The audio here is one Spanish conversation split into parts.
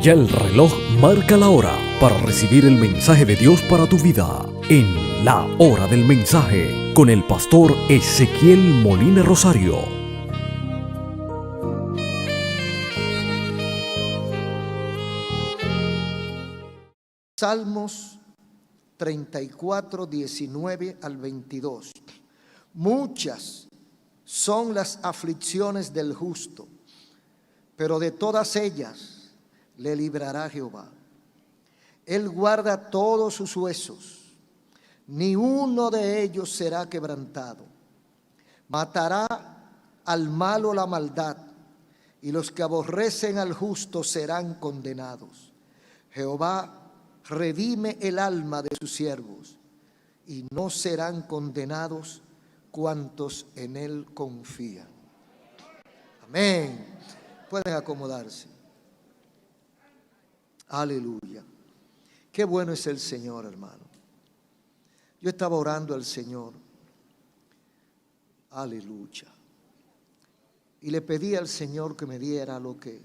Ya el reloj marca la hora para recibir el mensaje de Dios para tu vida. En La Hora del Mensaje, con el pastor Ezequiel Molina Rosario. Salmos 34, 19 al 22. Muchas son las aflicciones del justo, pero de todas ellas le librará Jehová. Él guarda todos sus huesos, ni uno de ellos será quebrantado. Matará al malo la maldad, y los que aborrecen al justo serán condenados. Jehová redime el alma de sus siervos, y no serán condenados cuantos en él confían. Amén. Pueden acomodarse. Aleluya. Qué bueno es el Señor, hermano. Yo estaba orando al Señor. Aleluya. Y le pedí al Señor que me diera lo que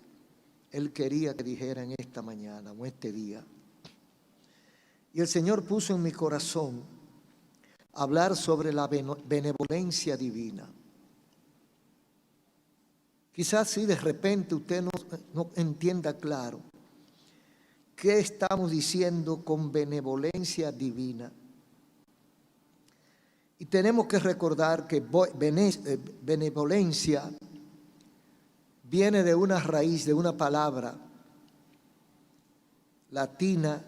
Él quería que dijera en esta mañana o este día. Y el Señor puso en mi corazón hablar sobre la benevolencia divina. Quizás si de repente usted no entienda claro qué estamos diciendo con benevolencia divina. Y tenemos que recordar que benevolencia viene de una raíz, de una palabra latina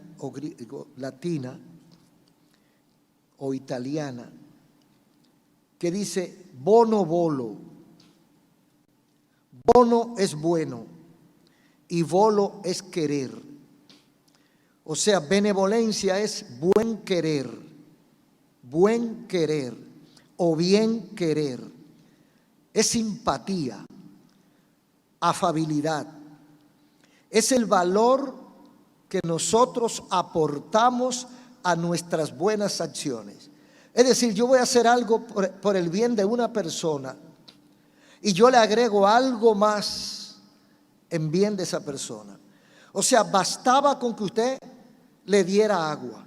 o italiana, que dice bono volo. Bono es bueno y volo es querer. O sea, benevolencia es buen querer o bien querer. Es simpatía, afabilidad. Es el valor que nosotros aportamos a nuestras buenas acciones. Es decir, yo voy a hacer algo por el bien de una persona y yo le agrego algo más en bien de esa persona. O sea, bastaba con que usted le diera agua,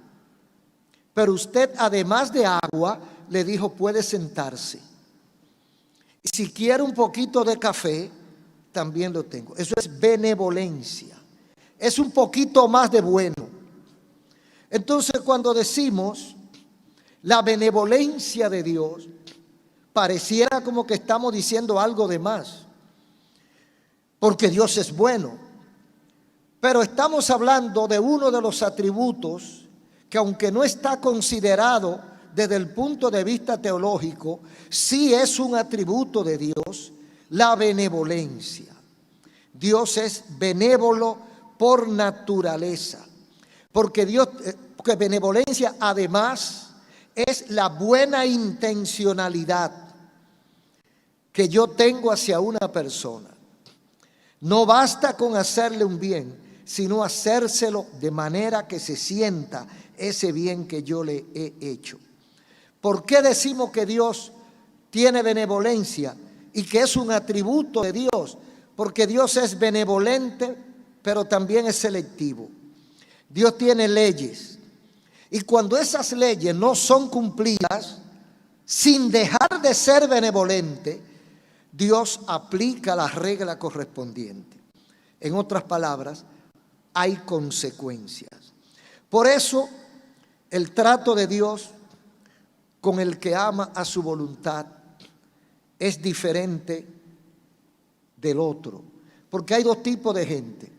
pero usted además de agua le dijo puede sentarse, y si quiere un poquito de café también lo tengo. Eso es benevolencia, es un poquito más de bueno. Entonces, cuando decimos la benevolencia de Dios, pareciera como que estamos diciendo algo de más, porque Dios es bueno. Pero estamos hablando de uno de los atributos que, aunque no está considerado desde el punto de vista teológico, sí es un atributo de Dios, la benevolencia. Dios es benévolo por naturaleza, porque benevolencia además es la buena intencionalidad que yo tengo hacia una persona. No basta con hacerle un bien, sino hacérselo de manera que se sienta ese bien que yo le he hecho. ¿Por qué decimos que Dios tiene benevolencia y que es un atributo de Dios? Porque Dios es benevolente, pero también es selectivo. Dios tiene leyes, y cuando esas leyes no son cumplidas, sin dejar de ser benevolente, Dios aplica la regla correspondiente. En otras palabras, hay consecuencias. Por eso, el trato de Dios con el que ama a su voluntad es diferente del otro. Porque hay dos tipos de gente.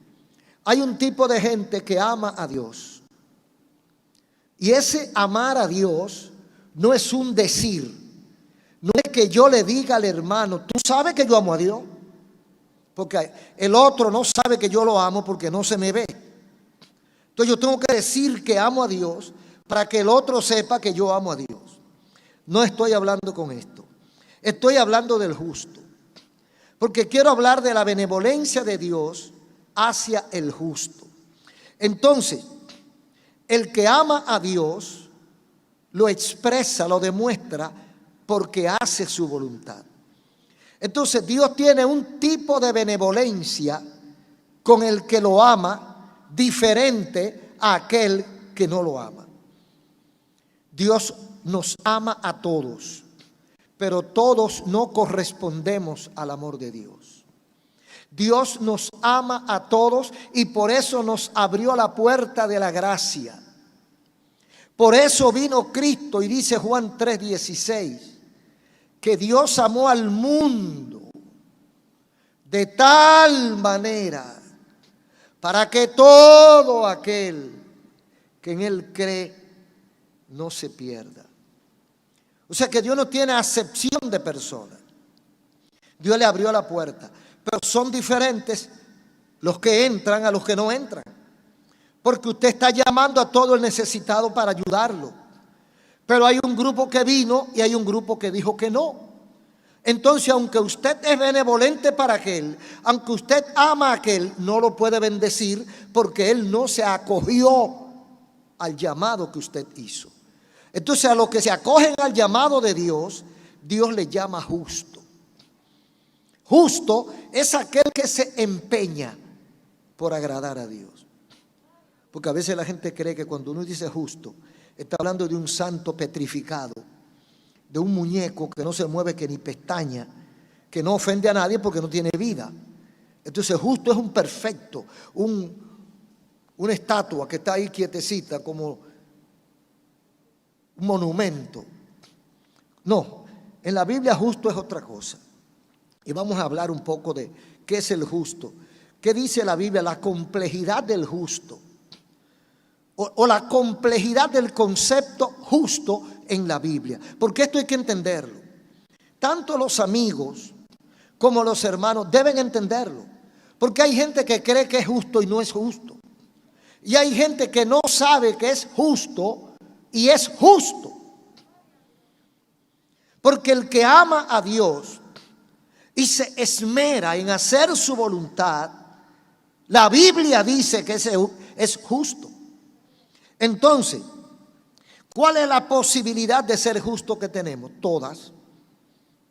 Hay un tipo de gente que ama a Dios. Y ese amar a Dios no es un decir. No es que yo le diga al hermano, tú sabes que yo amo a Dios. Porque el otro no sabe que yo lo amo porque no se me ve. Entonces yo tengo que decir que amo a Dios para que el otro sepa que yo amo a Dios. No estoy hablando con esto. Estoy hablando del justo. Porque quiero hablar de la benevolencia de Dios hacia el justo. Entonces, el que ama a Dios lo expresa, lo demuestra porque hace su voluntad. Entonces Dios tiene un tipo de benevolencia con el que lo ama diferente a aquel que no lo ama. Dios nos ama a todos, pero todos no correspondemos al amor de Dios. Dios nos ama a todos y por eso nos abrió la puerta de la gracia. Por eso vino Cristo y dice Juan 3:16, que Dios amó al mundo de tal manera para que todo aquel que en Él cree no se pierda. O sea que Dios no tiene acepción de personas. Dios le abrió la puerta, pero son diferentes los que entran a los que no entran. Porque usted está llamando a todo el necesitado para ayudarlo. Pero hay un grupo que vino y hay un grupo que dijo que no. Entonces, aunque usted es benevolente para aquel, aunque usted ama a aquel, no lo puede bendecir porque él no se acogió al llamado que usted hizo. Entonces, a los que se acogen al llamado de Dios, Dios le llama justo. Justo es aquel que se empeña por agradar a Dios. Porque a veces la gente cree que cuando uno dice justo, está hablando de un santo petrificado, de un muñeco que no se mueve que ni pestaña, que no ofende a nadie porque no tiene vida. Entonces justo es un perfecto, una estatua que está ahí quietecita como un monumento. No, en la Biblia justo es otra cosa. Y vamos a hablar un poco de qué es el justo. ¿Qué dice la Biblia? La complejidad del justo. O la complejidad del concepto justo en la Biblia. Porque esto hay que entenderlo. Tanto los amigos como los hermanos deben entenderlo. Porque hay gente que cree que es justo y no es justo. Y hay gente que no sabe que es justo y es justo. Porque el que ama a Dios y se esmera en hacer su voluntad, la Biblia dice que es justo. Entonces, ¿cuál es la posibilidad de ser justo que tenemos? Todas.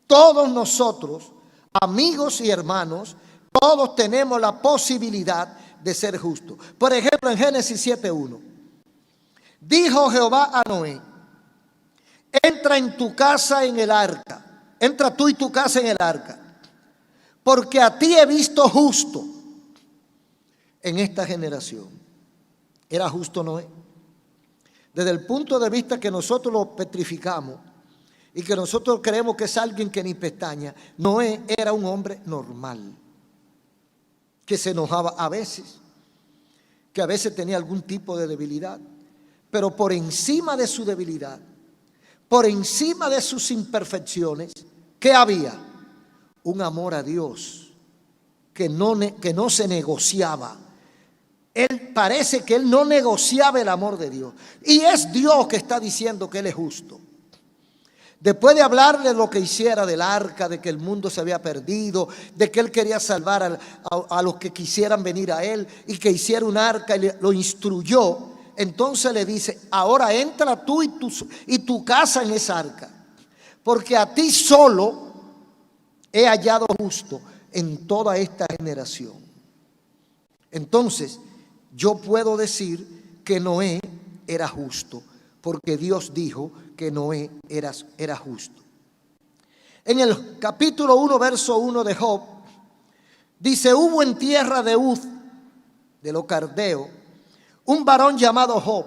Todos nosotros, amigos y hermanos, todos tenemos la posibilidad de ser justos. Por ejemplo, en Génesis 7:1, dijo Jehová a Noé: entra en tu casa en el arca, entra tú y tu casa en el arca, porque a ti he visto justo en esta generación. ¿Era justo Noé? Desde el punto de vista que nosotros lo petrificamos y que nosotros creemos que es alguien que ni pestaña, Noé era un hombre normal, que se enojaba a veces, que a veces tenía algún tipo de debilidad, pero por encima de su debilidad, por encima de sus imperfecciones, ¿qué había? Un amor a Dios que no se negociaba. Parece que él no negociaba el amor de Dios. Y es Dios que está diciendo que él es justo. Después de hablarle lo que hiciera del arca, de que el mundo se había perdido, de que él quería salvar a los que quisieran venir a él y que hiciera un arca y lo instruyó, entonces le dice: ahora entra tú y tu casa en esa arca, porque a ti solo he hallado justo en toda esta generación. Entonces, yo puedo decir que Noé era justo, porque Dios dijo que Noé era justo. En el capítulo 1, verso 1 de Job, dice: hubo en tierra de Uz, de los caldeos, un varón llamado Job,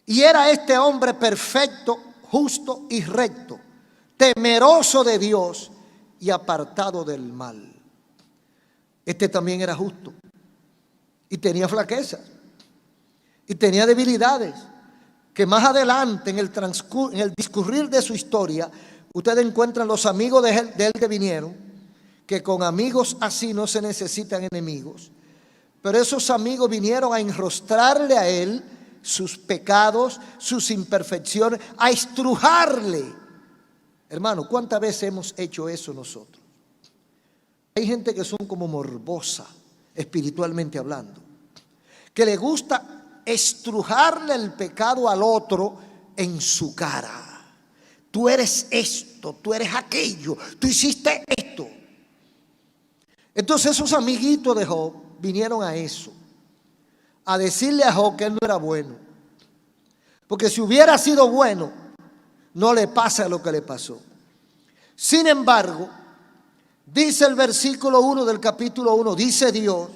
y era este hombre perfecto, justo y recto, temeroso de Dios y apartado del mal. Este también era justo y tenía flaquezas y tenía debilidades que más adelante en el discurrir de su historia ustedes encuentran los amigos de él que vinieron, que con amigos así no se necesitan enemigos, pero esos amigos vinieron a enrostrarle a él sus pecados, sus imperfecciones, a estrujarle. Hermano, ¿cuántas veces hemos hecho eso nosotros? Hay gente que son como morbosa, espiritualmente hablando, que le gusta estrujarle el pecado al otro en su cara. Tú eres esto, tú eres aquello, tú hiciste esto. Entonces esos amiguitos de Job vinieron a eso. a decirle a Job que él no era bueno. Porque si hubiera sido bueno, no le pasa lo que le pasó. Sin embargo, dice el versículo 1 del capítulo 1, dice Dios,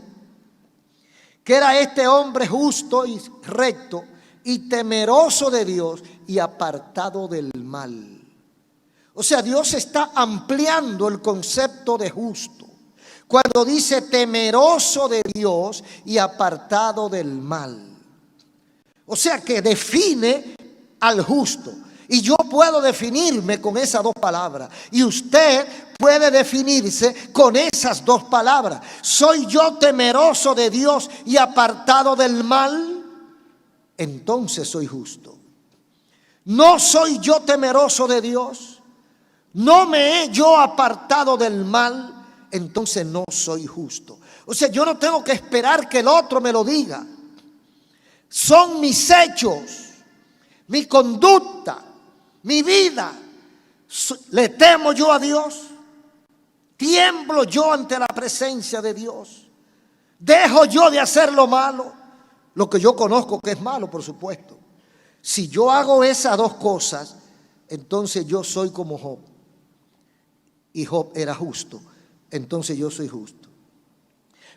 que era este hombre justo y recto y temeroso de Dios y apartado del mal. O sea, Dios está ampliando el concepto de justo cuando dice temeroso de Dios y apartado del mal. O sea que define al justo. Y yo puedo definirme con esas dos palabras. Y usted puede definirse con esas dos palabras. ¿Soy yo temeroso de Dios y apartado del mal? Entonces soy justo. ¿No soy yo temeroso de Dios? ¿No me he yo apartado del mal? Entonces no soy justo. O sea, yo no tengo que esperar que el otro me lo diga. Son mis hechos, mi conducta, mi vida. ¿Le temo yo a Dios? ¿Tiemblo yo ante la presencia de Dios? ¿Dejo yo de hacer lo malo? Lo que yo conozco que es malo, por supuesto. Si yo hago esas dos cosas, entonces yo soy como Job. Y Job era justo, entonces yo soy justo.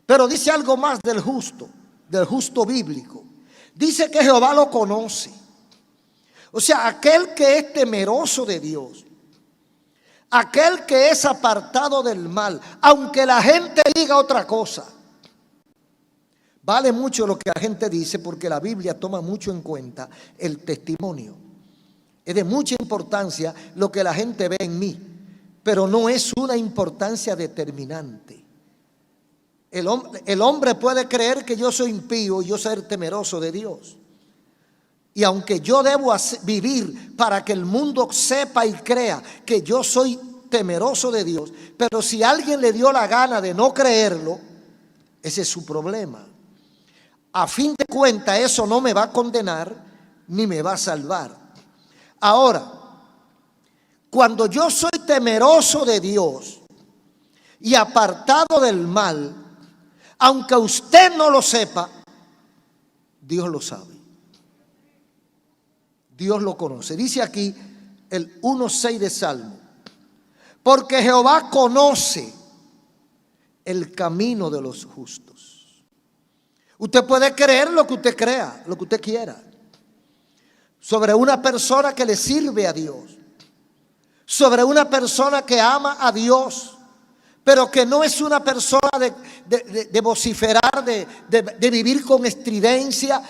Pero dice algo más del justo bíblico. Dice que Jehová lo conoce. O sea, aquel que es temeroso de Dios, aquel que es apartado del mal, aunque la gente diga otra cosa. Vale mucho lo que la gente dice porque la Biblia toma mucho en cuenta el testimonio. Es de mucha importancia lo que la gente ve en mí, pero no es una importancia determinante. El hombre puede creer que yo soy impío y yo ser temeroso de Dios. Y aunque yo debo vivir para que el mundo sepa y crea que yo soy temeroso de Dios, pero si alguien le dio la gana de no creerlo, ese es su problema. A fin de cuentas, eso no me va a condenar ni me va a salvar. Ahora, cuando yo soy temeroso de Dios y apartado del mal, aunque usted no lo sepa, Dios lo sabe. Dios lo conoce. Dice aquí el 1:6 de Salmo. Porque Jehová conoce el camino de los justos. Usted puede creer lo que usted crea, lo que usted quiera, sobre una persona que le sirve a Dios, sobre una persona que ama a Dios, pero que no es una persona de vociferar, de vivir con estridencia,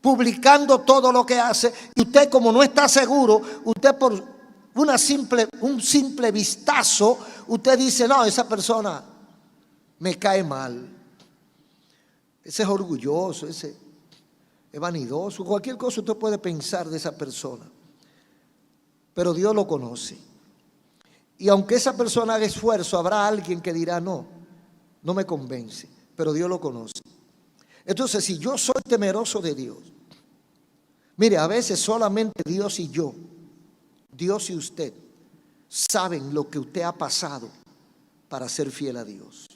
publicando todo lo que hace. Y usted, como no está seguro, usted por un simple vistazo, usted dice, no, esa persona me cae mal. Ese es orgulloso, ese es vanidoso, cualquier cosa usted puede pensar de esa persona. Pero Dios lo conoce. Y aunque esa persona haga esfuerzo, habrá alguien que dirá, no me convence, pero Dios lo conoce. Entonces, si yo soy temeroso de Dios, mire, a veces solamente Dios y yo, Dios y usted, saben lo que usted ha pasado para ser fiel a Dios.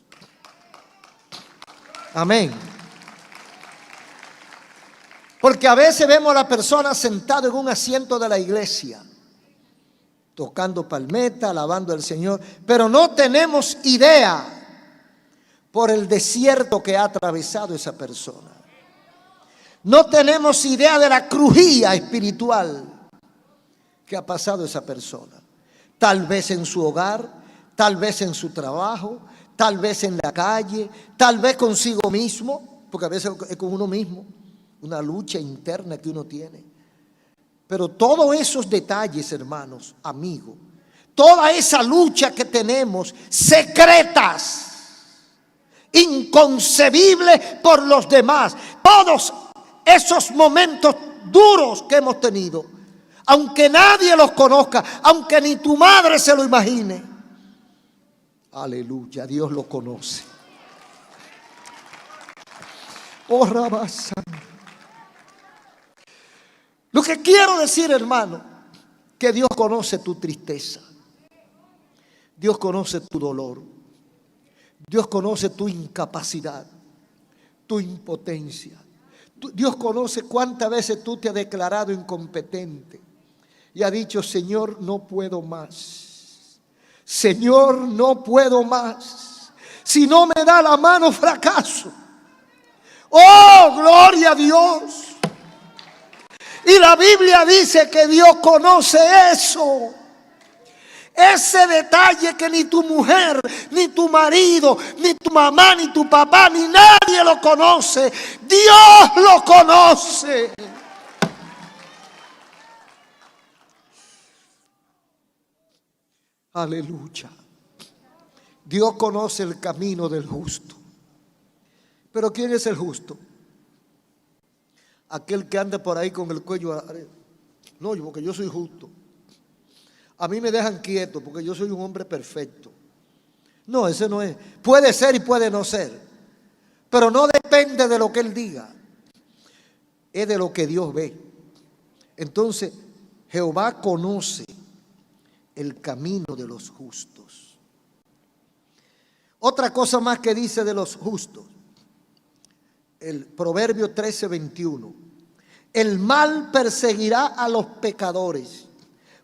Amén. Porque a veces vemos a la persona sentada en un asiento de la iglesia, tocando palmeta, alabando al Señor, pero no tenemos idea por el desierto que ha atravesado esa persona. No tenemos idea de la crujía espiritual que ha pasado esa persona. Tal vez en su hogar, tal vez en su trabajo, tal vez en la calle, tal vez consigo mismo, porque a veces es con uno mismo, una lucha interna que uno tiene. Pero todos esos detalles, hermanos, amigos, toda esa lucha que tenemos, secretas, inconcebibles por los demás, todos esos momentos duros que hemos tenido, aunque nadie los conozca, aunque ni tu madre se lo imagine, aleluya, Dios lo conoce. Oh, Rabasa. Lo que quiero decir, hermano, que Dios conoce tu tristeza, Dios conoce tu dolor, Dios conoce tu incapacidad, tu impotencia, Dios conoce cuántas veces tú te has declarado incompetente y has dicho: Señor, no puedo más. Señor, no puedo más. Si no me da la mano, fracaso. ¡Oh, gloria a Dios! Y la Biblia dice que Dios conoce eso. Ese detalle que ni tu mujer, ni tu marido, ni tu mamá, ni tu papá, ni nadie lo conoce. Dios lo conoce. Aleluya. Dios conoce el camino del justo. Pero ¿quién es el justo? Aquel que anda por ahí con el cuello. No, porque yo soy justo. A mí me dejan quieto porque yo soy un hombre perfecto. No, ese no es. Puede ser y puede no ser. Pero no depende de lo que él diga. Es de lo que Dios ve. Entonces, Jehová conoce el camino de los justos. Otra cosa más que dice de los justos. El Proverbio 13:21. El mal perseguirá a los pecadores,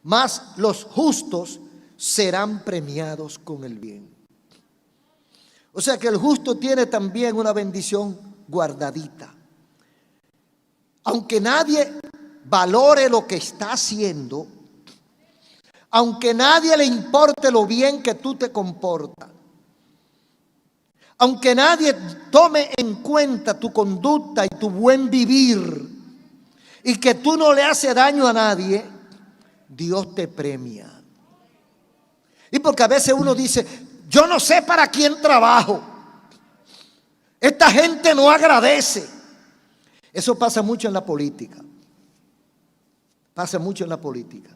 mas los justos serán premiados con el bien. O sea que el justo tiene también una bendición guardadita. Aunque nadie valore lo que está haciendo, aunque nadie le importe lo bien que tú te comportas, aunque nadie tome en cuenta tu conducta y tu buen vivir, y que tú no le haces daño a nadie, Dios te premia. Y porque a veces uno dice: yo no sé para quién trabajo, esta gente no agradece. Eso pasa mucho en la política. Pasa mucho en la política.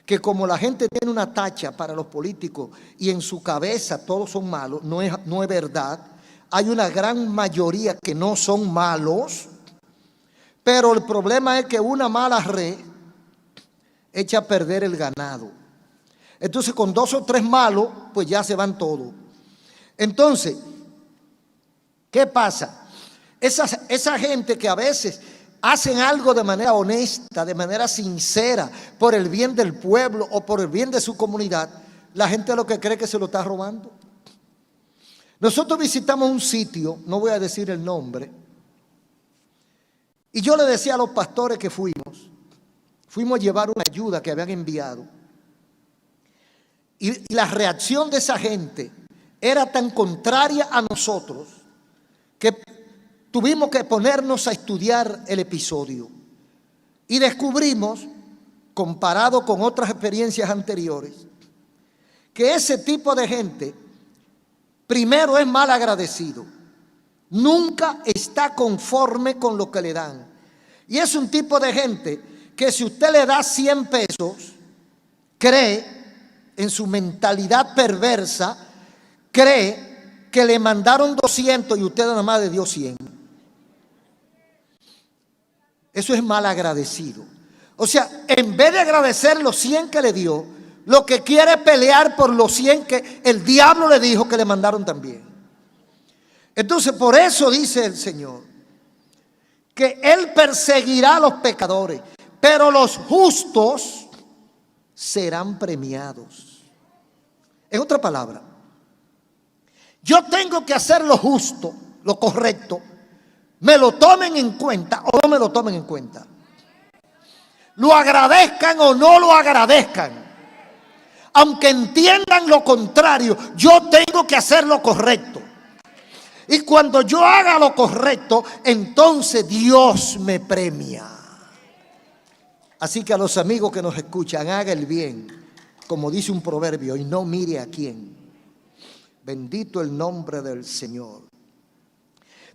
Que como la gente tiene una tacha para los políticos y en su cabeza todos son malos, no es verdad. Hay una gran mayoría que no son malos, pero el problema es que una mala red echa a perder el ganado. Entonces con 2 o 3 malos, pues ya se van todos. Entonces, ¿qué pasa? Esa gente que a veces hacen algo de manera honesta, de manera sincera, por el bien del pueblo o por el bien de su comunidad, la gente lo que cree que se lo está robando. Nosotros visitamos un sitio, no voy a decir el nombre, y yo le decía a los pastores que fuimos a llevar una ayuda que habían enviado, y la reacción de esa gente era tan contraria a nosotros que tuvimos que ponernos a estudiar el episodio y descubrimos, comparado con otras experiencias anteriores, que ese tipo de gente primero es mal agradecido, nunca está conforme con lo que le dan, y es un tipo de gente que si usted le da 100 pesos, cree en su mentalidad perversa, cree que le mandaron 200 y usted nada más le dio 100. Eso es mal agradecido. O sea, en vez de agradecer los 100 que le dio, lo que quiere es pelear por los 100 que el diablo le dijo que le mandaron también. Entonces, por eso dice el Señor que Él perseguirá a los pecadores, pero los justos serán premiados. En otra palabra, yo tengo que hacer lo justo, lo correcto, me lo tomen en cuenta o no me lo tomen en cuenta, lo agradezcan o no lo agradezcan, aunque entiendan lo contrario, yo tengo que hacer lo correcto. Y cuando yo haga lo correcto, entonces Dios me premia. Así que a los amigos que nos escuchan, haga el bien, como dice un proverbio, y no mire a quién. Bendito el nombre del Señor.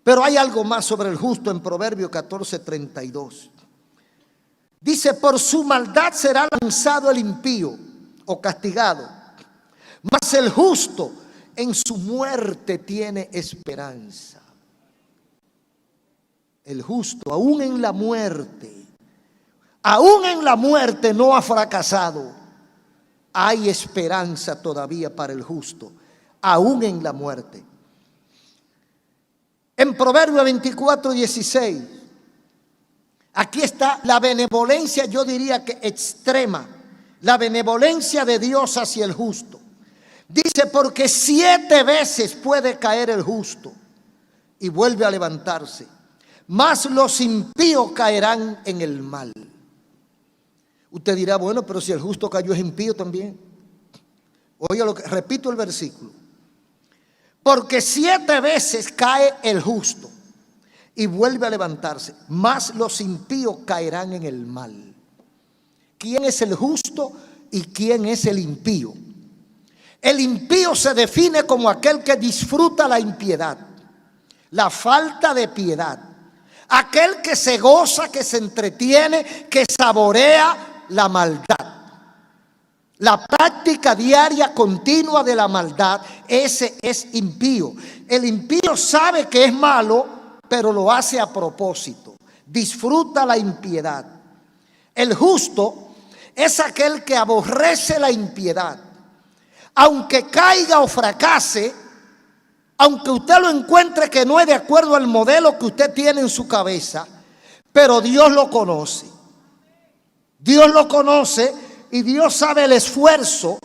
Pero hay algo más sobre el justo en Proverbio 14:32. Dice: por su maldad será lanzado el impío o castigado, mas el justo en su muerte tiene esperanza. El justo, aún en la muerte no ha fracasado. Hay esperanza todavía para el justo, aún en la muerte. En Proverbio 24:16 Aquí está la benevolencia, yo diría que extrema, la benevolencia de Dios hacia el justo. Dice, porque 7 veces puede caer el justo y vuelve a levantarse, mas los impíos caerán en el mal. Usted dirá, bueno, pero si el justo cayó es impío también. Oiga, repito el versículo. Porque 7 veces cae el justo y vuelve a levantarse, mas los impíos caerán en el mal. ¿Quién es el justo y quién es el impío? El impío se define como aquel que disfruta la impiedad, la falta de piedad, aquel que se goza, que se entretiene, que saborea la maldad. La práctica diaria continua de la maldad, ese es impío. El impío sabe que es malo, pero lo hace a propósito. Disfruta la impiedad. El justo es aquel que aborrece la impiedad. Aunque caiga o fracase, aunque usted lo encuentre que no es de acuerdo al modelo que usted tiene en su cabeza, pero Dios lo conoce. Dios lo conoce y Dios sabe el esfuerzo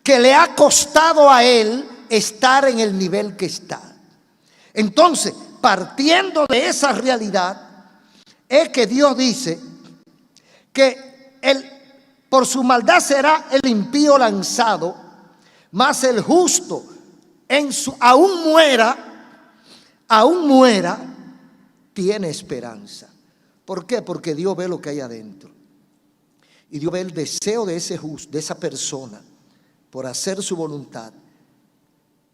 que le ha costado a él estar en el nivel que está. Entonces, partiendo de esa realidad, es que Dios dice que por su maldad será el impío lanzado, mas el justo aún muera, tiene esperanza. ¿Por qué? Porque Dios ve lo que hay adentro. Y Dios ve el deseo de ese justo, de esa persona, por hacer su voluntad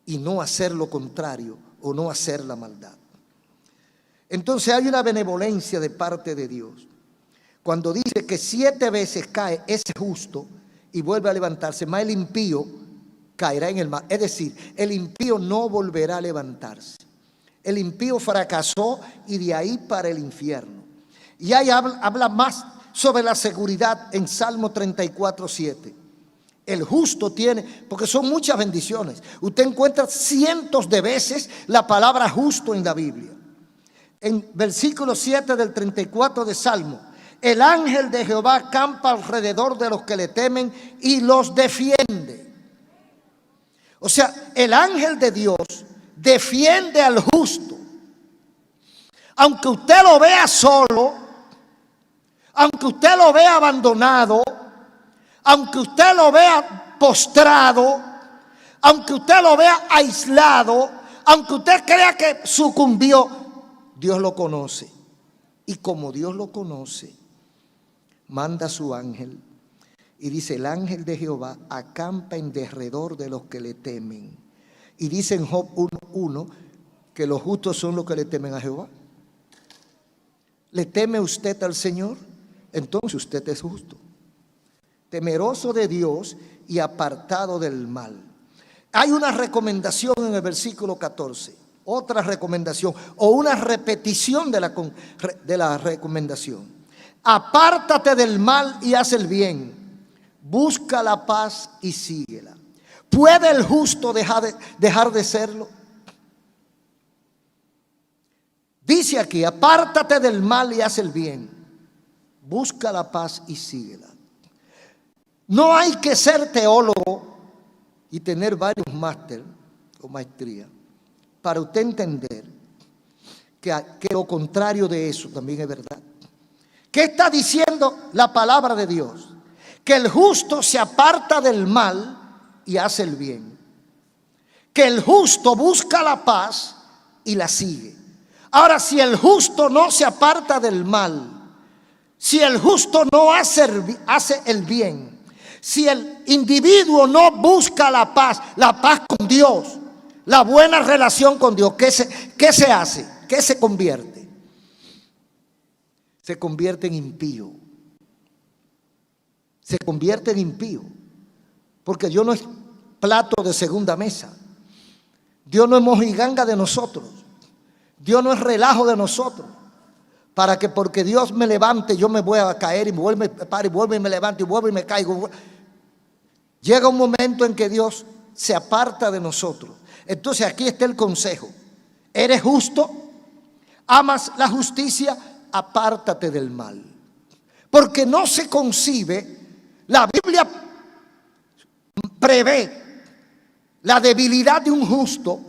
y no hacer lo contrario o no hacer la maldad. Entonces hay una benevolencia de parte de Dios. Cuando dice que 7 veces cae ese justo y vuelve a levantarse, más el impío caerá en el mal. Es decir, el impío no volverá a levantarse. El impío fracasó y de ahí para el infierno. Y ahí habla más sobre la seguridad en Salmo 34:7. El justo tiene, porque son muchas bendiciones. Usted encuentra cientos de veces la palabra justo en la Biblia. En versículo 7 del 34 de Salmo, el ángel de Jehová acampa alrededor de los que le temen y los defiende. O sea, el ángel de Dios defiende al justo. Aunque usted lo vea solo, aunque usted lo vea abandonado, aunque usted lo vea postrado, aunque usted lo vea aislado, aunque usted crea que sucumbió, Dios lo conoce. Y como Dios lo conoce, manda a su ángel. Y dice, el ángel de Jehová acampa en derredor de los que le temen. Y dice en Job 1:1 que los justos son los que le temen a Jehová. ¿Le teme usted al Señor? Entonces usted es justo, temeroso de Dios y apartado del mal. Hay una recomendación en el versículo 14, otra recomendación o una repetición de la recomendación. Apártate del mal y haz el bien, busca la paz y síguela. ¿Puede el justo dejar de serlo? Dice aquí, apártate del mal y haz el bien, busca la paz y síguela. No hay que ser teólogo y tener varios máster o maestría para usted entender que lo contrario de eso también es verdad. ¿Qué está diciendo la palabra de Dios? Que el justo se aparta del mal y hace el bien. Que el justo busca la paz y la sigue. Ahora, si el justo no se aparta del mal, si el justo no hace el bien, si el individuo no busca la paz con Dios, la buena relación con Dios, ¿qué se hace? ¿Qué se convierte? Se convierte en impío. Se convierte en impío. Porque Dios no es plato de segunda mesa. Dios no es mojiganga de nosotros. Dios no es relajo de nosotros. Para que porque Dios me levante, yo me voy a caer y me vuelvo y me levanto y vuelvo y me caigo. Llega un momento en que Dios se aparta de nosotros. Entonces aquí está el consejo. ¿Eres justo? ¿Amas la justicia? apártate del mal. Porque no se concibe, la Biblia prevé la debilidad de un justo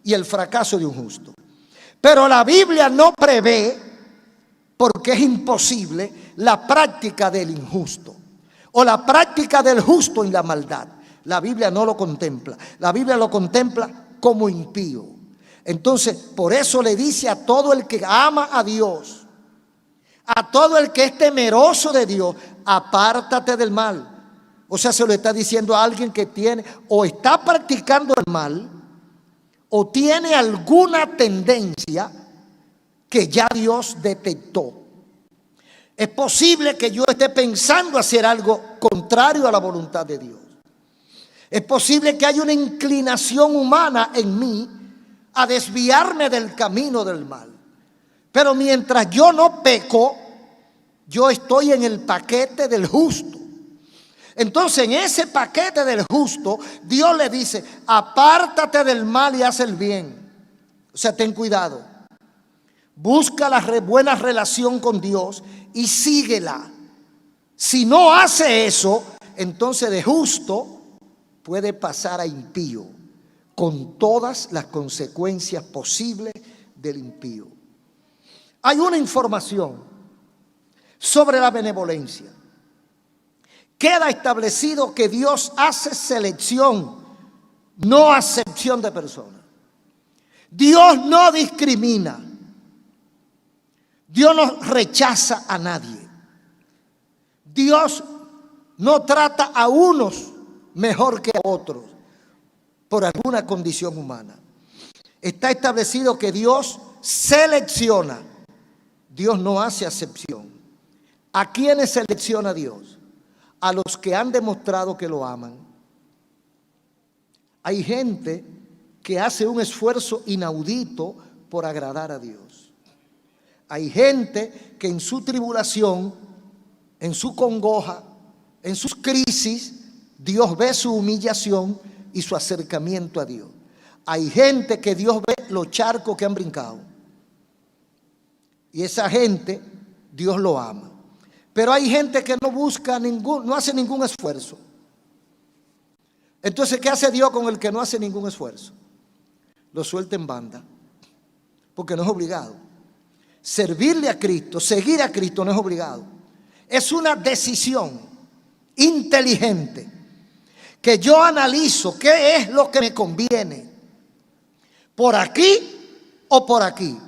y el fracaso de un justo. Pero la Biblia no prevé, porque es imposible, la práctica del injusto o la práctica del justo en la maldad. La Biblia no lo contempla. La Biblia lo contempla como impío. Entonces, por eso le dice a todo el que ama a Dios, a todo el que es temeroso de Dios, apártate del mal. O sea, se lo está diciendo a alguien que tiene o está practicando el mal o tiene alguna tendencia que ya Dios detectó. Es posible que yo esté pensando hacer algo contrario a la voluntad de Dios. Es posible que haya una inclinación humana en mí a desviarme del camino del mal. Pero mientras yo no peco, yo estoy en el paquete del justo. Entonces, en ese paquete del justo, Dios le dice: apártate del mal y haz el bien. O sea, ten cuidado. Busca la buena relación con Dios y síguela. Si no hace eso, entonces de justo puede pasar a impío, con todas las consecuencias posibles del impío. Hay una información sobre la benevolencia. Queda establecido que Dios hace selección, no acepción de personas. Dios no discrimina. Dios no rechaza a nadie. Dios no trata a unos mejor que a otros por alguna condición humana. Está establecido que Dios selecciona. Dios no hace acepción. ¿A quiénes selecciona Dios? A los que han demostrado que lo aman. Hay gente que hace un esfuerzo inaudito por agradar a Dios. Hay gente que en su tribulación, en su congoja, en sus crisis, Dios ve su humillación y su acercamiento a Dios. Hay gente que Dios ve los charcos que han brincado. Y esa gente, Dios lo ama. Pero hay gente que no busca no hace ningún esfuerzo. Entonces, ¿qué hace Dios con el que no hace ningún esfuerzo? Lo suelta en banda, porque no es obligado. Servirle a Cristo, seguir a Cristo no es obligado. Es una decisión inteligente que yo analizo qué es lo que me conviene, por aquí o por aquí.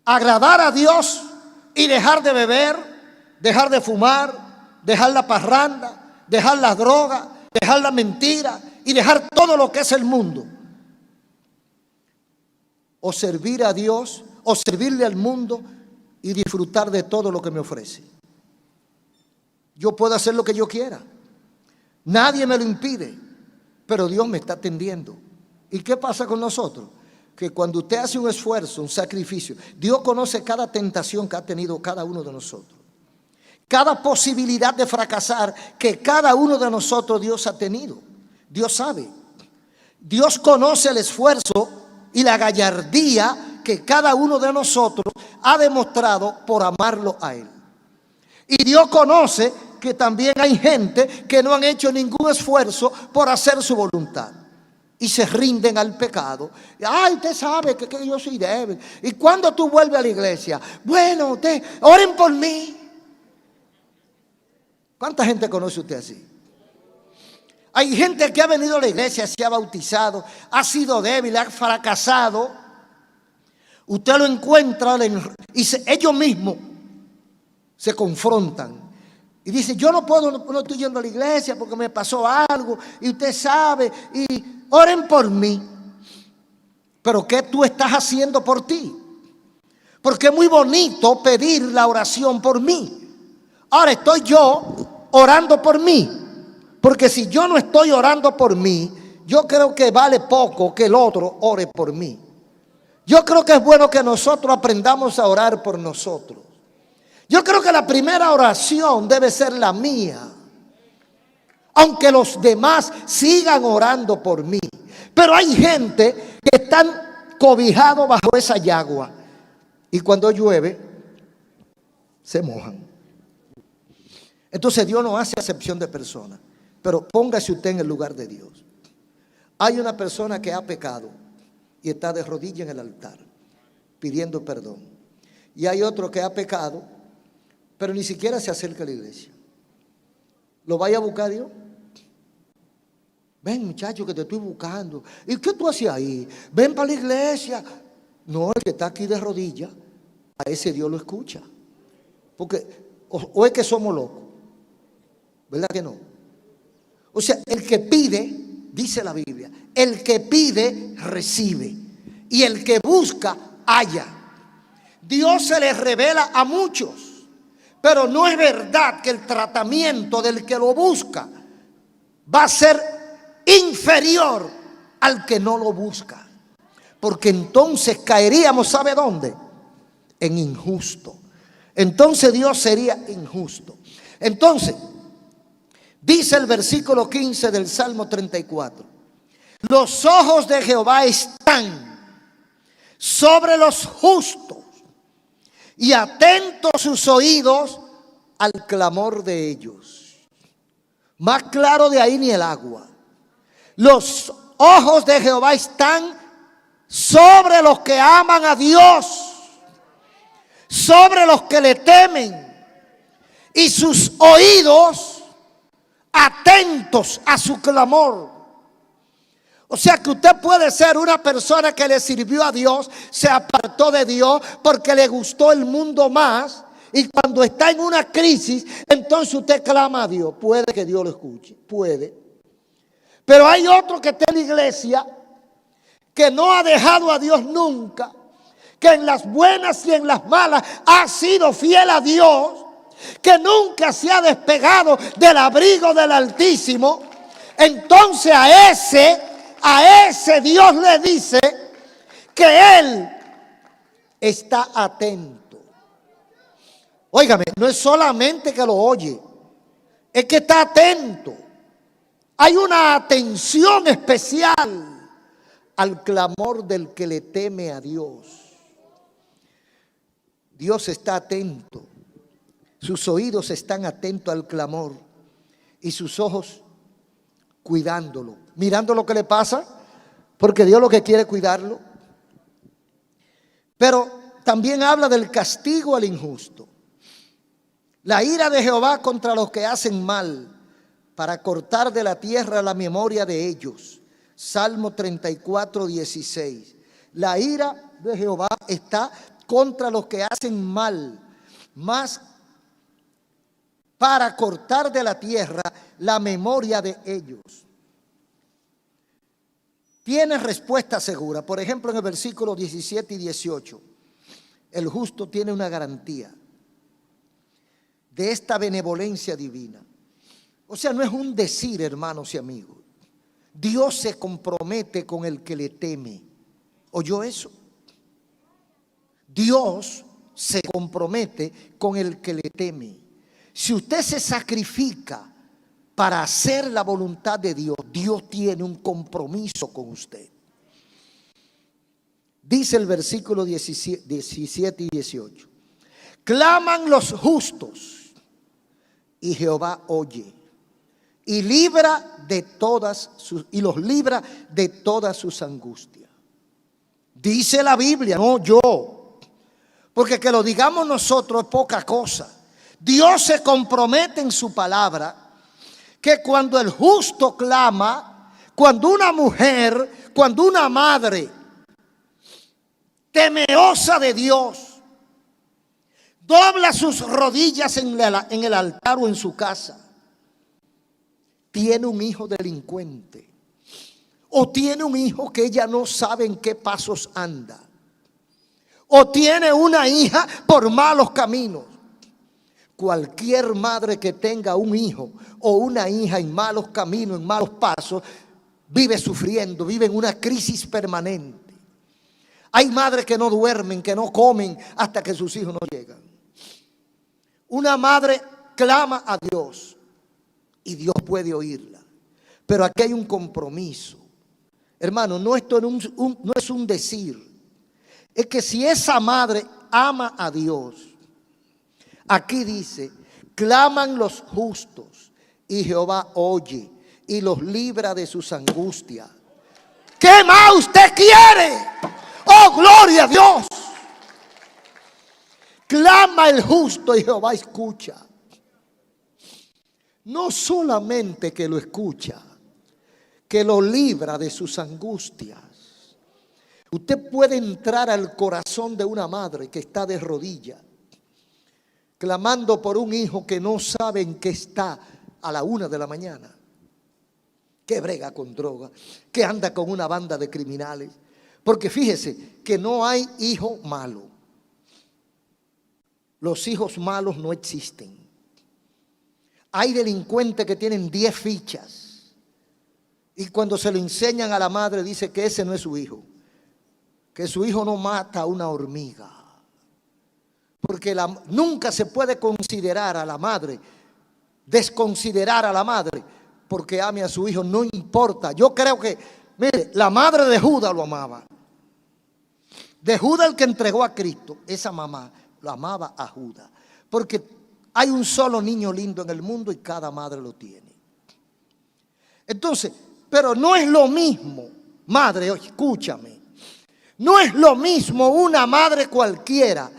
Agradar a Dios y dejar de beber, dejar de fumar, dejar la parranda, dejar las drogas, dejar la mentira y dejar todo lo que es el mundo. O servir a Dios o servirle al mundo y disfrutar de todo lo que me ofrece. Yo puedo hacer lo que yo quiera. Nadie me lo impide, pero Dios me está atendiendo. ¿Y qué pasa con nosotros? Que cuando usted hace un esfuerzo, un sacrificio, Dios conoce cada tentación que ha tenido cada uno de nosotros. Cada posibilidad de fracasar que cada uno de nosotros Dios ha tenido. Dios sabe. Dios conoce el esfuerzo y la gallardía que cada uno de nosotros ha demostrado por amarlo a Él. Y Dios conoce que también hay gente que no han hecho ningún esfuerzo por hacer su voluntad. Y se rinden al pecado. Ay, usted sabe que yo soy débil. Y cuando tú vuelves a la iglesia, bueno, oren por mí. ¿Cuánta gente conoce usted así? Hay gente que ha venido a la iglesia, se ha bautizado, ha sido débil, ha fracasado. Usted lo encuentra y ellos mismos se confrontan. Y dice, yo no estoy yendo a la iglesia porque me pasó algo. Y usted sabe, y oren por mí. Pero ¿qué tú estás haciendo por ti? Porque es muy bonito pedir la oración por mí. Ahora estoy yo orando por mí. Porque si yo no estoy orando por mí, yo creo que vale poco que el otro ore por mí. Yo creo que es bueno que nosotros aprendamos a orar por nosotros. Yo creo que la primera oración debe ser la mía. Aunque los demás sigan orando por mí. Pero hay gente que están cobijados bajo esa yagua. y cuando llueve, se mojan. Entonces Dios no hace acepción de personas, pero póngase usted en el lugar de Dios. Hay una persona que ha pecado y está de rodillas en el altar pidiendo perdón. Y hay otro que ha pecado, pero ni siquiera se acerca a la iglesia. ¿Lo vaya a buscar Dios? Ven, muchacho, que te estoy buscando. ¿Y qué tú haces ahí? Ven para la iglesia. No, el que está aquí de rodillas, a ese Dios lo escucha. Porque o es que somos locos, ¿verdad que no? O sea, el que pide, dice la Biblia, el que pide, recibe. Y el que busca, halla. Dios se le revela a muchos, pero no es verdad que el tratamiento del que lo busca va a ser inferior al que no lo busca. Porque entonces caeríamos, ¿sabe dónde? En injusto. Entonces Dios sería injusto. Entonces, dice el versículo 15 del Salmo 34. Los ojos de Jehová están sobre los justos y atentos sus oídos al clamor de ellos. Más claro de ahí ni el agua. Los ojos de Jehová están sobre los que aman a Dios, sobre los que le temen, y sus oídos atentos a su clamor. O sea que usted puede ser una persona que le sirvió a Dios, se apartó de Dios porque le gustó el mundo más, y cuando está en una crisis, entonces usted clama a Dios. Puede que Dios lo escuche, puede. Pero hay otro que está en la iglesia que no ha dejado a Dios nunca, que en las buenas y en las malas ha sido fiel a Dios, que nunca se ha despegado del abrigo del Altísimo. Entonces a ese Dios le dice que Él está atento. Óigame, no es solamente que lo oye, es que está atento. Hay una atención especial al clamor del que le teme a Dios. Dios está atento. Sus oídos están atentos al clamor y sus ojos cuidándolo, mirando lo que le pasa, porque Dios lo que quiere es cuidarlo. Pero también habla del castigo al injusto. La ira de Jehová contra los que hacen mal, para cortar de la tierra la memoria de ellos. Salmo 34, 16. La ira de Jehová está contra los que hacen mal, más para cortar de la tierra la memoria de ellos. Tiene respuesta segura. Por ejemplo, en el versículo 17 y 18, el justo tiene una garantía de esta benevolencia divina. O sea, no es un decir, hermanos y amigos. Dios se compromete con el que le teme. ¿Oyó eso? Dios se compromete con el que le teme. Si usted se sacrifica para hacer la voluntad de Dios, Dios tiene un compromiso con usted. Dice el versículo 17 y 18. Claman los justos y Jehová oye y los libra de todas sus angustias. Dice la Biblia, no yo, porque que lo digamos nosotros es poca cosa. Dios se compromete en su palabra que cuando el justo clama, cuando una mujer, cuando una madre temerosa de Dios dobla sus rodillas en el altar o en su casa, tiene un hijo delincuente o tiene un hijo que ella no sabe en qué pasos anda, o tiene una hija por malos caminos. Cualquier madre que tenga un hijo o una hija en malos caminos, en malos pasos, vive sufriendo, vive en una crisis permanente. Hay madres que no duermen, que no comen hasta que sus hijos no llegan. Una madre clama a Dios y Dios puede oírla. Pero aquí hay un compromiso. Hermano, no es un decir. Es que si esa madre ama a Dios. Aquí dice, claman los justos y Jehová oye y los libra de sus angustias. ¿Qué más usted quiere? ¡Oh, gloria a Dios! Clama el justo y Jehová escucha. No solamente que lo escucha, que lo libra de sus angustias. Usted puede entrar al corazón de una madre que está de rodillas, clamando por un hijo que no sabe en qué está a la 1 de la mañana, que brega con droga, que anda con una banda de criminales. Porque fíjese que no hay hijo malo. Los hijos malos no existen. Hay delincuentes que tienen 10 fichas y cuando se lo enseñan a la madre dice que ese no es su hijo, que su hijo no mata a una hormiga. Porque nunca se puede considerar a la madre, desconsiderar a la madre porque ame a su hijo, no importa. Yo creo que, mire, la madre de Judas lo amaba. De Judas, el que entregó a Cristo, esa mamá lo amaba a Judas. Porque hay un solo niño lindo en el mundo y cada madre lo tiene. Entonces, pero no es lo mismo, madre, escúchame, no es lo mismo una madre cualquiera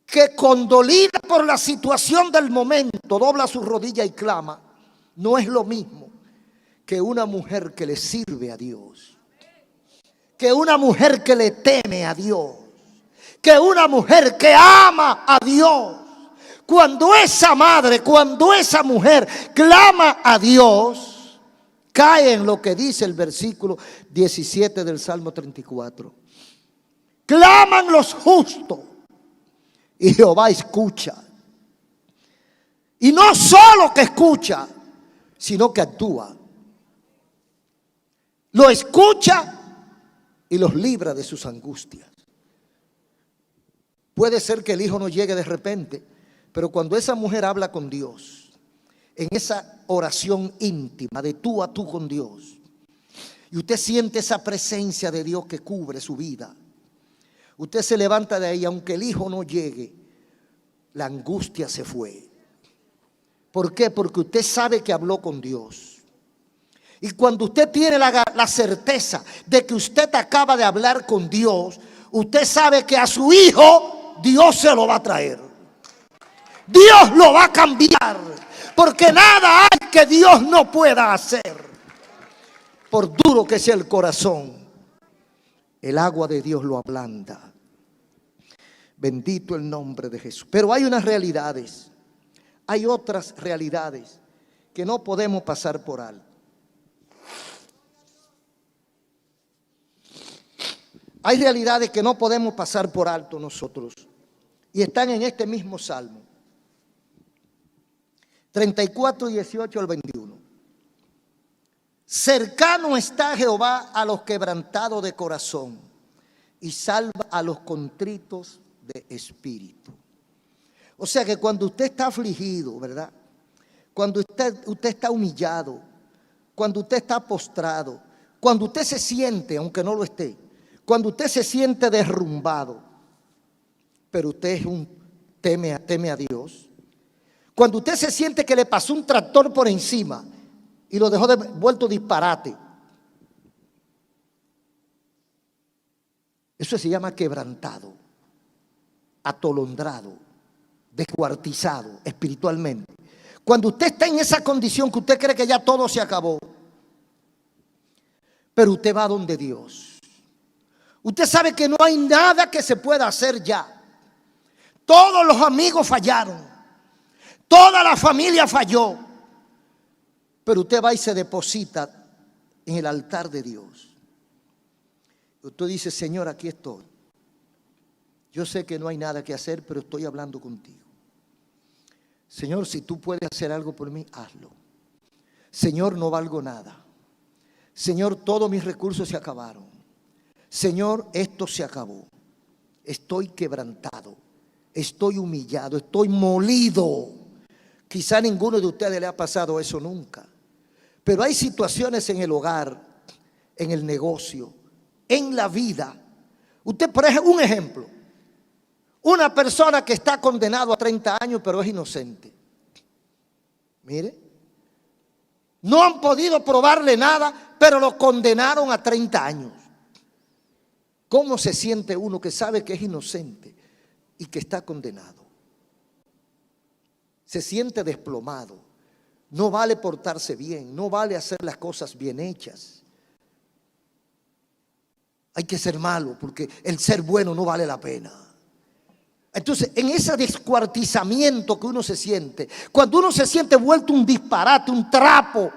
que condolida por la situación del momento, dobla su rodilla y clama. No es lo mismo que una mujer que le sirve a Dios, que una mujer que le teme a Dios, que una mujer que ama a Dios. Cuando esa madre, cuando esa mujer clama a Dios, cae en lo que dice el versículo 17 del Salmo 34. Claman los justos y Jehová escucha. Y no solo que escucha, sino que actúa. Lo escucha y los libra de sus angustias. Puede ser que el hijo no llegue de repente, pero cuando esa mujer habla con Dios, en esa oración íntima de tú a tú con Dios, y usted siente esa presencia de Dios que cubre su vida, usted se levanta de ahí, aunque el hijo no llegue, la angustia se fue. ¿Por qué? Porque usted sabe que habló con Dios. Y cuando usted tiene la certeza de que usted acaba de hablar con Dios, usted sabe que a su hijo Dios se lo va a traer. Dios lo va a cambiar, porque nada hay que Dios no pueda hacer. Por duro que sea el corazón, el agua de Dios lo ablanda. Bendito el nombre de Jesús. Pero hay unas realidades, hay otras realidades que no podemos pasar por alto. Hay realidades que no podemos pasar por alto nosotros y están en este mismo Salmo 34, 18 al 21. Cercano está Jehová a los quebrantados de corazón y salva a los contritos de espíritu. O sea que cuando usted está afligido, ¿verdad? Cuando usted está humillado, cuando usted está postrado, cuando usted se siente, aunque no lo esté, cuando usted se siente derrumbado, pero usted teme a Dios. Cuando usted se siente que le pasó un tractor por encima y lo dejó vuelto disparate. Eso se llama quebrantado, atolondrado, descuartizado espiritualmente. Cuando usted está en esa condición que usted cree que ya todo se acabó, pero usted va donde Dios. Usted sabe que no hay nada que se pueda hacer ya. Todos los amigos fallaron. Toda la familia falló. Pero usted va y se deposita en el altar de Dios. Usted dice, Señor, aquí estoy. Yo sé que no hay nada que hacer, pero estoy hablando contigo. Señor, si tú puedes hacer algo por mí, hazlo. Señor, no valgo nada. Señor, todos mis recursos se acabaron. Señor, esto se acabó. Estoy quebrantado. Estoy humillado. Estoy molido. Quizá a ninguno de ustedes le ha pasado eso nunca. Pero hay situaciones en el hogar, en el negocio, en la vida. Usted, por ejemplo, un ejemplo. Una persona que está condenado a 30 años, pero es inocente. Mire, no han podido probarle nada, pero lo condenaron a 30 años. ¿Cómo se siente uno que sabe que es inocente y que está condenado? Se siente desplomado. No vale portarse bien, no vale hacer las cosas bien hechas. Hay que ser malo porque el ser bueno no vale la pena. Entonces, en ese descuartizamiento que uno se siente, cuando uno se siente vuelto un disparate, un trapo,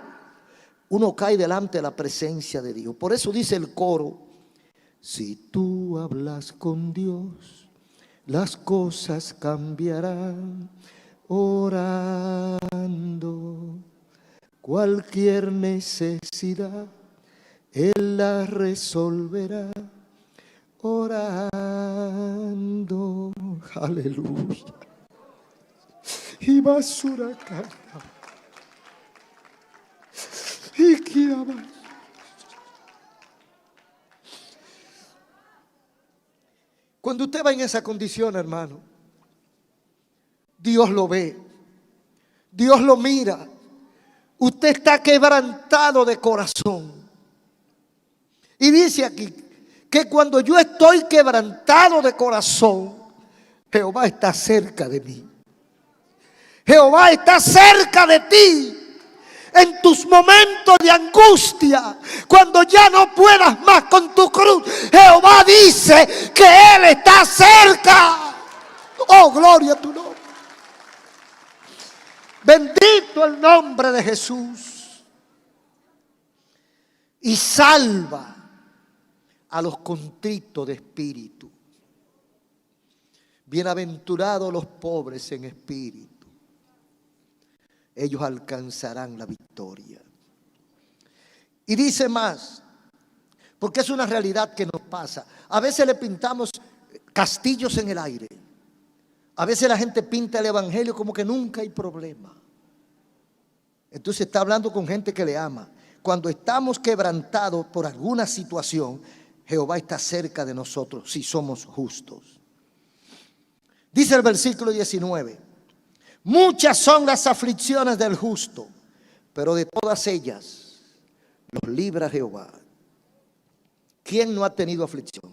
uno cae delante de la presencia de Dios. Por eso dice el coro: si tú hablas con Dios, las cosas cambiarán. Orando, cualquier necesidad Él la resolverá. Orando, aleluya. Y basura canta. Y quiaba. Cuando usted va en esa condición, hermano, Dios lo ve, Dios lo mira. Usted está quebrantado de corazón. Y dice aquí que cuando yo estoy quebrantado de corazón, Jehová está cerca de mí. Jehová está cerca de ti. En tus momentos de angustia, cuando ya no puedas más con tu cruz, Jehová dice que Él está cerca. Oh, gloria a tu nombre. Bendito el nombre de Jesús. Y salva a los contritos de espíritu. Bienaventurados los pobres en espíritu. Ellos alcanzarán la victoria. Y dice más, porque es una realidad que nos pasa. A veces le pintamos castillos en el aire. A veces la gente pinta el evangelio como que nunca hay problema. Entonces está hablando con gente que le ama. Cuando estamos quebrantados por alguna situación, Jehová está cerca de nosotros si somos justos. Dice el versículo 19: muchas son las aflicciones del justo, pero de todas ellas los libra Jehová. ¿Quién no ha tenido aflicción?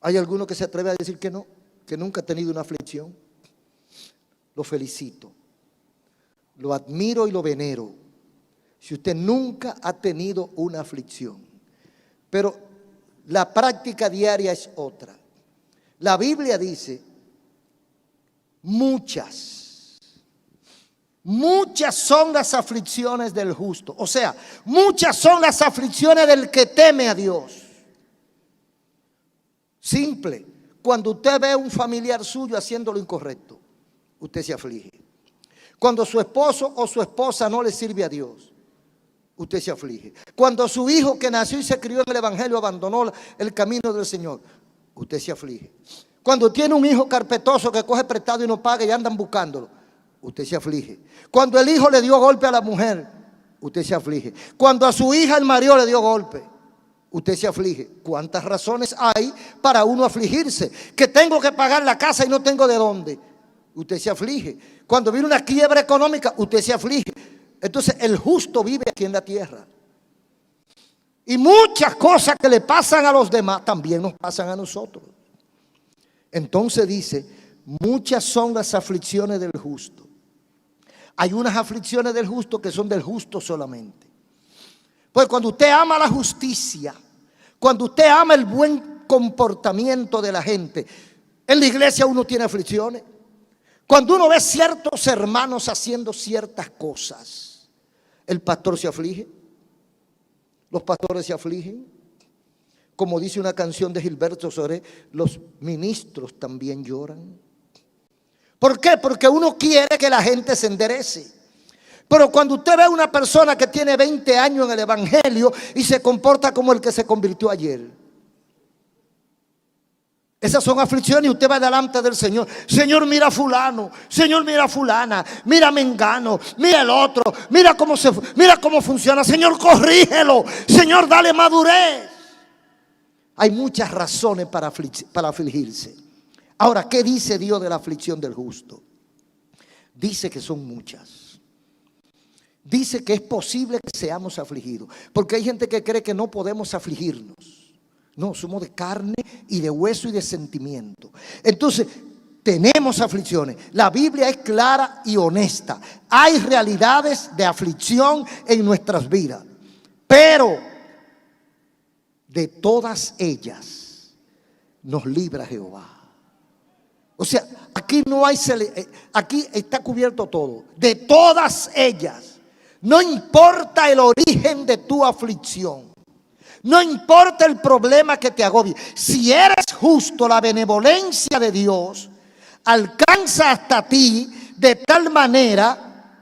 ¿Hay alguno que se atreve a decir que no? Que nunca ha tenido una aflicción. Lo felicito, lo admiro y lo venero. Si usted nunca ha tenido una aflicción, pero la práctica diaria es otra. La Biblia dice: muchas son las aflicciones del justo. O sea, muchas son las aflicciones del que teme a Dios. Simple. Cuando usted ve a un familiar suyo haciendo lo incorrecto, usted se aflige. Cuando su esposo o su esposa no le sirve a Dios, usted se aflige. Cuando su hijo que nació y se crió en el evangelio abandonó el camino del Señor, usted se aflige. Cuando tiene un hijo carpetoso que coge prestado y no paga y andan buscándolo, usted se aflige. Cuando el hijo le dio golpe a la mujer, usted se aflige. Cuando a su hija el marido le dio golpe, usted se aflige. ¿Cuántas razones hay para uno afligirse? Que tengo que pagar la casa y no tengo de dónde. Usted se aflige. Cuando viene una quiebra económica, usted se aflige. Entonces el justo vive aquí en la tierra. Y muchas cosas que le pasan a los demás también nos pasan a nosotros. Entonces dice: muchas son las aflicciones del justo. Hay unas aflicciones del justo que son del justo solamente. Pues cuando usted ama la justicia, cuando usted ama el buen comportamiento de la gente, en la iglesia uno tiene aflicciones. Cuando uno ve ciertos hermanos haciendo ciertas cosas, el pastor se aflige, los pastores se afligen. Como dice una canción de Gilberto Soré, los ministros también lloran. ¿Por qué? Porque uno quiere que la gente se enderece. Pero cuando usted ve a una persona que tiene 20 años en el evangelio y se comporta como el que se convirtió ayer, esas son aflicciones y usted va delante del Señor. Señor, mira a fulano. Señor, mira a fulana. Mira a mengano. Mira el otro. Mira cómo funciona. Señor, corrígelo. Señor, dale madurez. Hay muchas razones para afligirse. Ahora, ¿qué dice Dios de la aflicción del justo? Dice que son muchas. Dice que es posible que seamos afligidos. Porque hay gente que cree que no podemos afligirnos. No, somos de carne y de hueso y de sentimiento. Entonces, tenemos aflicciones. La Biblia es clara y honesta. Hay realidades de aflicción en nuestras vidas. Pero de todas ellas nos libra Jehová. O sea, aquí no hay, aquí está cubierto todo. De todas ellas. No importa el origen de tu aflicción. No importa el problema que te agobie. Si eres justo, la benevolencia de Dios alcanza hasta ti de tal manera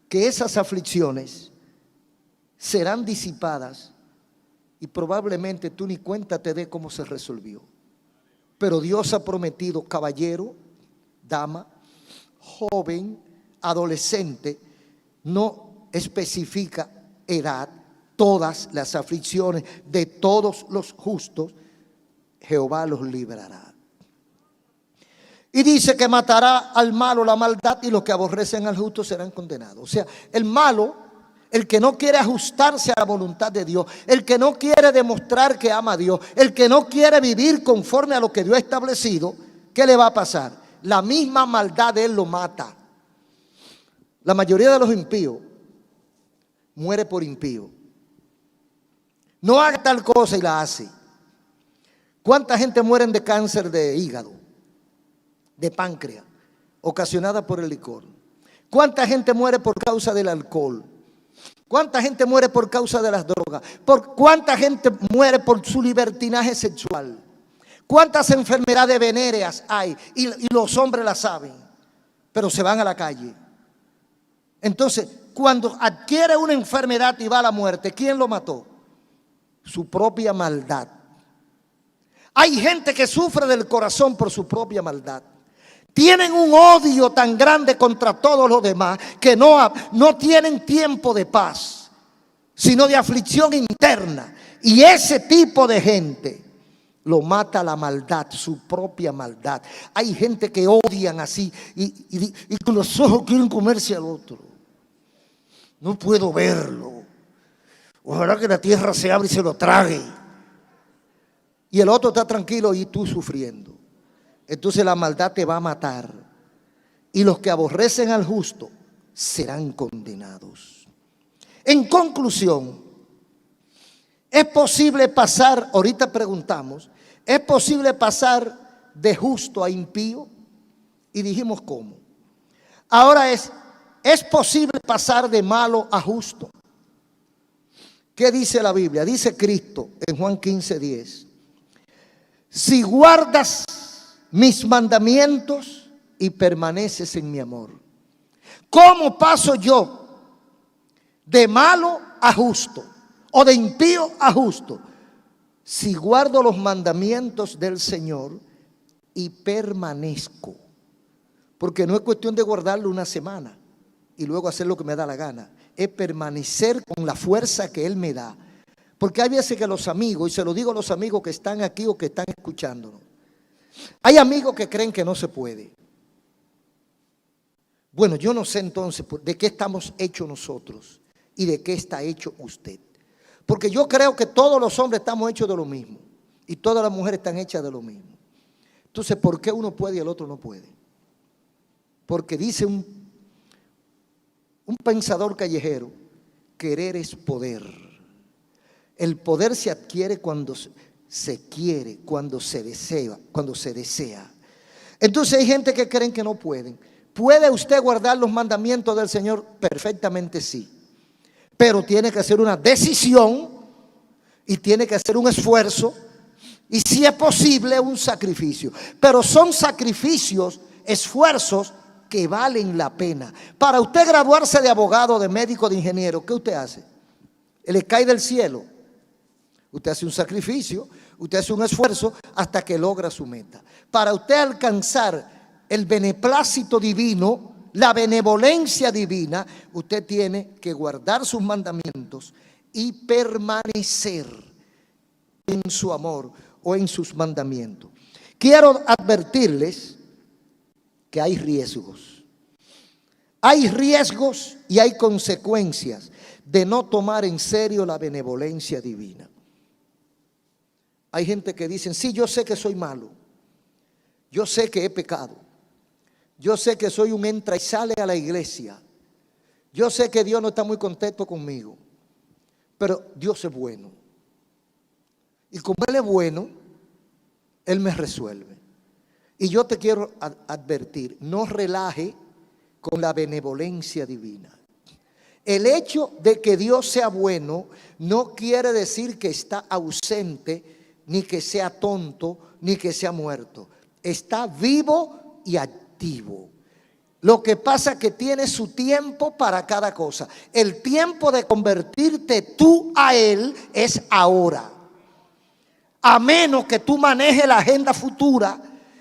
que esas aflicciones serán disipadas y probablemente tú ni cuenta te dé cómo se resolvió. Pero Dios ha prometido, caballero, dama, joven, adolescente, no especifica edad, todas las aflicciones de todos los justos, Jehová los librará. Y dice que matará al malo la maldad y los que aborrecen al justo serán condenados. O sea, el malo, el que no quiere ajustarse a la voluntad de Dios, el que no quiere demostrar que ama a Dios, el que no quiere vivir conforme a lo que Dios ha establecido, ¿qué le va a pasar? La misma maldad de él lo mata. La mayoría de los impíos muere por impío. No haga tal cosa y la hace. ¿Cuánta gente muere de cáncer de hígado, de páncreas, ocasionada por el licor? ¿Cuánta gente muere por causa del alcohol? ¿Cuánta gente muere por causa de las drogas? ¿Cuánta gente muere por su libertinaje sexual? ¿Cuántas enfermedades venéreas hay? Y los hombres las saben, pero se van a la calle. Entonces, cuando adquiere una enfermedad y va a la muerte, ¿quién lo mató? Su propia maldad. Hay gente que sufre del corazón por su propia maldad. Tienen un odio tan grande contra todos los demás que no tienen tiempo de paz, sino de aflicción interna. Y ese tipo de gente lo mata la maldad, su propia maldad. Hay gente que odian así y con los ojos quieren comerse al otro. No puedo verlo. Ojalá que la tierra se abra y se lo trague. Y el otro está tranquilo y tú sufriendo. Entonces la maldad te va a matar. Y los que aborrecen al justo serán condenados. En conclusión, ¿es posible pasar, ahorita preguntamos, ¿es posible pasar de justo a impío? Y dijimos cómo. Ahora ¿es posible pasar de malo a justo? ¿Qué dice la Biblia? Dice Cristo en Juan 15:10. Si guardas mis mandamientos y permaneces en mi amor. ¿Cómo paso yo de malo a justo o de impío a justo? Si guardo los mandamientos del Señor y permanezco. Porque no es cuestión de guardarlo una semana y luego hacer lo que me da la gana. Es permanecer con la fuerza que Él me da. Porque hay veces que los amigos, y se lo digo a los amigos que están aquí o que están escuchándonos, hay amigos que creen que no se puede. Bueno, yo no sé entonces de qué estamos hechos nosotros y de qué está hecho usted. Porque yo creo que todos los hombres estamos hechos de lo mismo y todas las mujeres están hechas de lo mismo. Entonces, ¿por qué uno puede y el otro no puede? Porque dice un pensador callejero, querer es poder. El poder se adquiere cuando se quiere, cuando se desea. Entonces hay gente que creen que no pueden. ¿Puede usted guardar los mandamientos del Señor? Perfectamente sí. Pero tiene que hacer una decisión y tiene que hacer un esfuerzo y si es posible un sacrificio. Pero son sacrificios, esfuerzos que valen la pena. Para usted graduarse de abogado, de médico, de ingeniero, ¿qué usted hace? ¿Le cae del cielo? Usted hace un sacrificio, usted hace un esfuerzo hasta que logra su meta. Para usted alcanzar el beneplácito divino, la benevolencia divina, usted tiene que guardar sus mandamientos y permanecer en su amor o en sus mandamientos. Quiero advertirles que hay riesgos. Hay riesgos y hay consecuencias de no tomar en serio la benevolencia divina. Hay gente que dicen, sí, yo sé que soy malo, yo sé que he pecado, yo sé que soy un entra y sale a la iglesia, yo sé que Dios no está muy contento conmigo, pero Dios es bueno. Y como Él es bueno, Él me resuelve. Y yo te quiero advertir, no relaje con la benevolencia divina. El hecho de que Dios sea bueno no quiere decir que está ausente, ni que sea tonto, ni que sea muerto. Está vivo y activo. Lo que pasa es que tiene su tiempo para cada cosa. El tiempo de convertirte tú a Él es ahora. A menos que tú manejes la agenda futura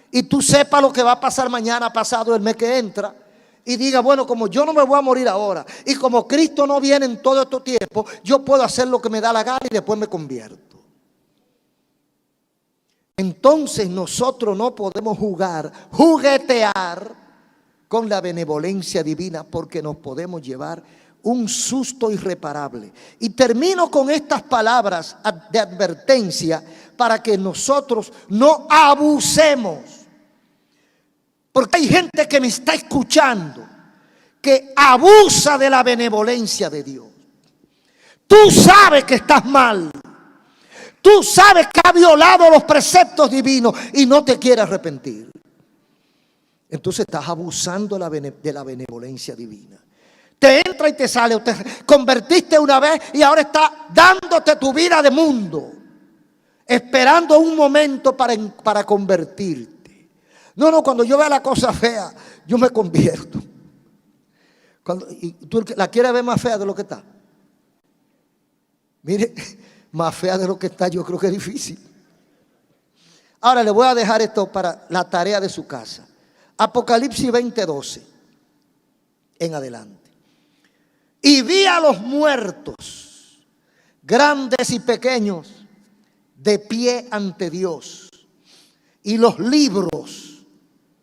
y tú sepas lo que va a pasar mañana, pasado, el mes que entra, y diga, bueno, como yo no me voy a morir ahora y como Cristo no viene en todo este tiempo, yo puedo hacer lo que me da la gana y después me convierto. Entonces nosotros no podemos juguetear con la benevolencia divina, porque nos podemos llevar un susto irreparable. Y termino con estas palabras de advertencia para que nosotros no abusemos. Porque hay gente que me está escuchando que abusa de la benevolencia de Dios. Tú sabes que estás mal. Tú sabes que has violado los preceptos divinos y no te quieres arrepentir. Entonces estás abusando de la benevolencia divina. Te entra y te sale. Te convertiste una vez y ahora estás dándote tu vida de mundo, esperando un momento para convertirte. No, cuando yo vea la cosa fea, yo me convierto. Y tú la quieres ver más fea de lo que está. Mire, más fea de lo que está, yo creo que es difícil. Ahora le voy a dejar esto para la tarea de su casa. Apocalipsis 20:12 en adelante. Y vi a los muertos, grandes y pequeños, de pie ante Dios. Y los libros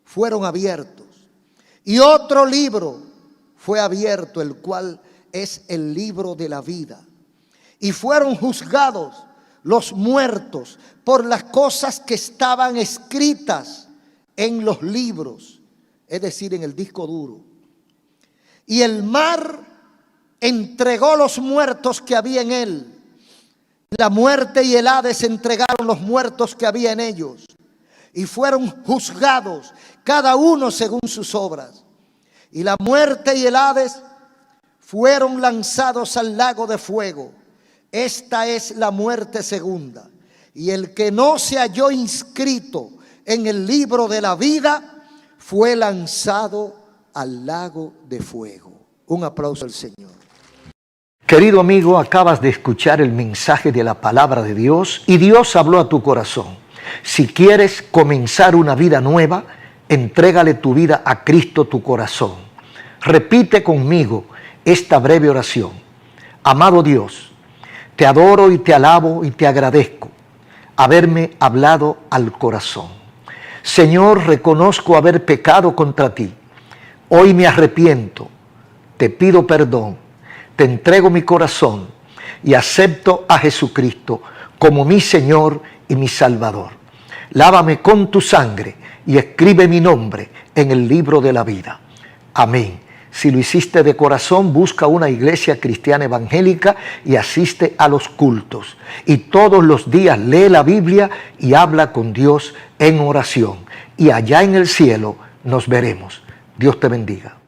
fueron abiertos. Y otro libro fue abierto, el cual es el libro de la vida. Y fueron juzgados los muertos por las cosas que estaban escritas en los libros, es decir, en el disco duro. Y el mar entregó los muertos que había en él. La muerte y el Hades entregaron los muertos que había en ellos. Y fueron juzgados, cada uno según sus obras. Y la muerte y el Hades fueron lanzados al lago de fuego. Esta es la muerte segunda. Y el que no se halló inscrito en el libro de la vida fue lanzado al lago de fuego. Un aplauso al Señor. Querido amigo, acabas de escuchar el mensaje de la palabra de Dios y Dios habló a tu corazón. Si quieres comenzar una vida nueva, entrégale tu vida a Cristo, tu corazón. Repite conmigo esta breve oración. Amado Dios, te adoro y te alabo y te agradezco haberme hablado al corazón. Señor, reconozco haber pecado contra ti. Hoy me arrepiento, te pido perdón, te entrego mi corazón y acepto a Jesucristo como mi Señor y mi Salvador. Lávame con tu sangre y escribe mi nombre en el libro de la vida. Amén. Si lo hiciste de corazón, busca una iglesia cristiana evangélica y asiste a los cultos. Y todos los días lee la Biblia y habla con Dios en oración. Y allá en el cielo nos veremos. Dios te bendiga.